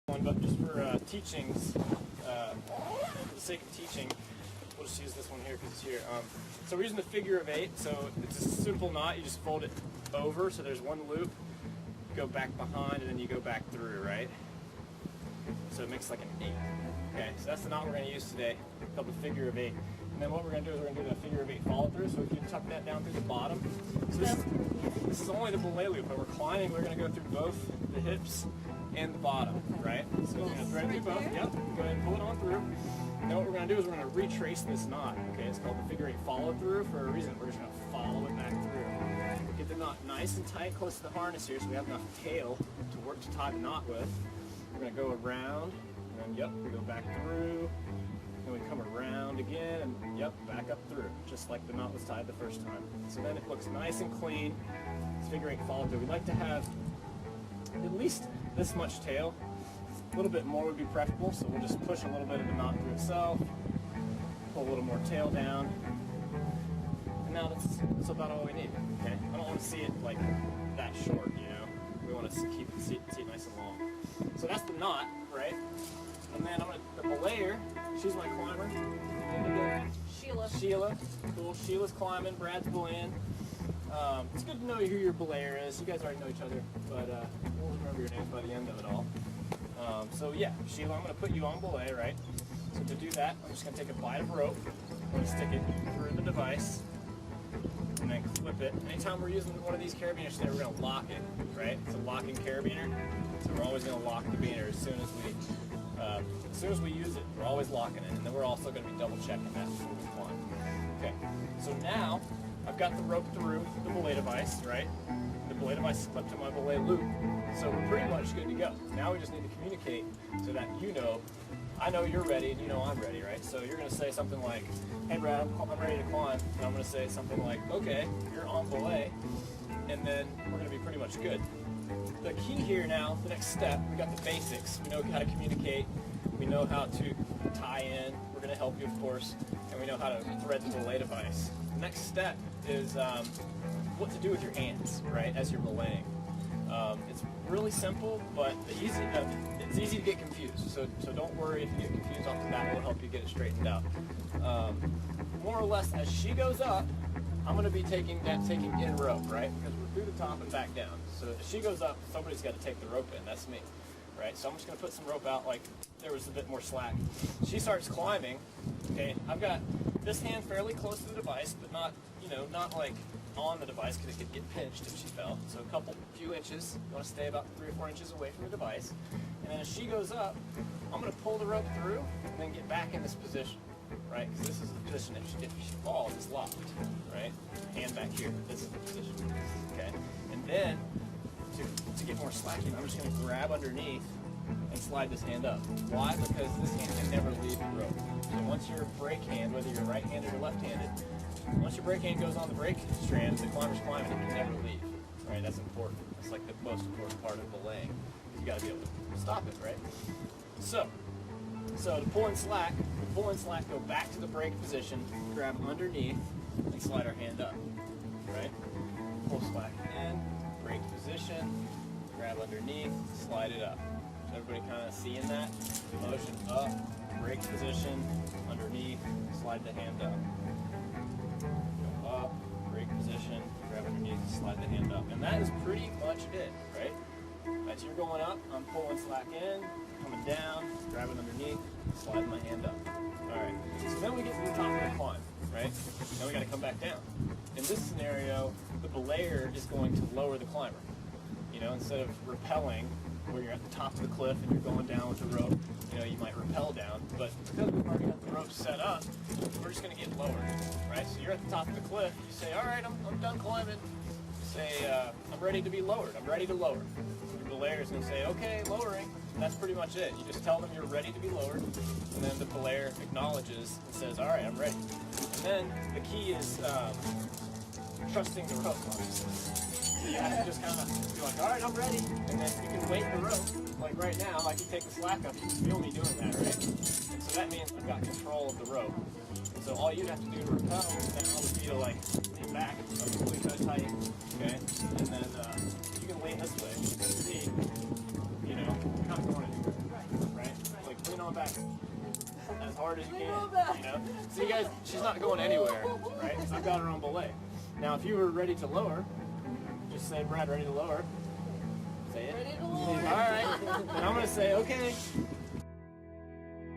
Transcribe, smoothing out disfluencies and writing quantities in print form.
one, but just for teachings, for the sake of teaching, we'll just use this one here because it's here. So we're using the figure of 8. So it's a simple knot. You just fold it over. So there's one loop. You go back behind, and then you go back through, right? So it makes like an 8. Okay, so that's the knot we're going to use today, called the figure of 8. And then what we're going to do is we're going to do the figure of 8 follow through. So if you tuck that down through the bottom. So this is only the belay loop, but we're climbing. We're going to go through both the hips and the bottom, right? So we're going to thread through both. Yep. Go ahead and pull it on through. Now what we're going to do is we're going to retrace this knot. Okay, it's called the figure 8 follow through for a reason. We're just going to follow it back through. Get the knot nice and tight close to the harness here, so we have enough tail to work to tie the knot with. We're going to go around, and then yep, we go back through. Then we come around again, and yep, back up through, just like the knot was tied the first time. So then it looks nice and clean. It's figure 8 follow through. We like to have at least this much tail. A little bit more would be preferable, so we'll just push a little bit of the knot through itself, pull a little more tail down, and now that's about all we need. Okay, I don't want to see it like that short, you know. We want to keep see it nice and long. So that's the knot, right? And then the belayer, she's my climber. Sheila. Cool. Sheila's climbing. Brad's belaying. It's good to know who your belayer is. You guys already know each other, but we'll remember your names by the end of it all. So yeah, Sheila, I'm going to put you on belay, right? So to do that, I'm just going to take a bite of rope. I'm going to stick it through the device, and then flip it. Anytime we're using one of these carabiners today, we're going to lock it, right? It's a locking carabiner, so we're always going to lock the beaner as soon as we use it. We're always locking it, and then we're also going to be double checking that before we climb. Okay, so now I've got the rope through the belay device, right? The belay device is clipped to my belay loop, so we're pretty much good to go. Now we just need to communicate so that I know you're ready and you know I'm ready, right? So you're going to say something like, hey Brad, I'm ready to climb, and I'm going to say something like, okay, you're on belay, and then we're going to be pretty much good. The key here now, the next step, we got the basics. We know how to communicate, we know how to tie in, we're going to help you of course, and we know how to thread the belay device. The next step is what to do with your hands, right, as you're belaying. It's really simple, but it's easy to get confused, so don't worry if you get confused off the bat. We'll help you get it straightened out. More or less, as she goes up, I'm going to be taking in rope, right, because we're through the top and back down. So as she goes up, somebody's got to take the rope in. That's me, right? So I'm just going to put some rope out like there was a bit more slack. She starts climbing. Okay, I've got this hand fairly close to the device, but not like on the device because it could get pinched if she fell. So a few inches. You want to stay about 3 or 4 inches away from the device. And then as she goes up, I'm going to pull the rope through and then get back in this position, right? Because this is the position if she falls, it's locked, right? Hand back here. This is the position. Okay. And then to get more slacking, I'm just going to grab underneath and slide this hand up. Why? Because this hand can never leave the rope. So once your brake hand, whether you're right-handed or left-handed, once your brake hand goes on the brake strand, the climber's climbing, it can never leave. Right? That's important. That's like the most important part of belaying. You got to be able to stop it, right? So to pull and slack, go back to the brake position, grab underneath, and slide our hand up. Right? Pull slack in, brake position, grab underneath, slide it up. So everybody kind of seeing that? Motion up, brake position, underneath, slide the hand up. Go up, brake position, grab underneath, slide the hand up. And that is pretty much it, right? As you're going up, I'm pulling slack in, coming down, grabbing underneath, sliding my hand up. Alright, so then we get to the top of the climb, right? Now we got to come back down. In this scenario, the belayer is going to lower the climber. You know, instead of rappelling, where you're at the top of the cliff and you're going down with the rope, you might rappel down, but because we've already got the rope set up, we're just going to get lowered, right? So you're at the top of the cliff, you say, all right, I'm done climbing. You say, I'm ready to be lowered, I'm ready to lower. Your belayer is going to say, okay, lowering. And that's pretty much it. You just tell them you're ready to be lowered, and then the belayer acknowledges and says, all right, I'm ready. And then the key is trusting the rope, obviously. So you have to just kind of be like, all right, I'm ready. And then you can weight the rope. Like right now, I can take the slack up. You can feel me doing that, right? And so that means I've got control of the rope. And so all you have to do to rappel is then all the feet are like lean back, really kind of tight, okay? And then you can lean this way. You can see, kind of going to do it. back as hard as you can, you know? So you guys, she's not going anywhere, right? Because I've got her on belay. Now, if you were ready to lower, just say, Brad, ready to lower. Say it. Ready to lower. All right. And I'm going to say, okay.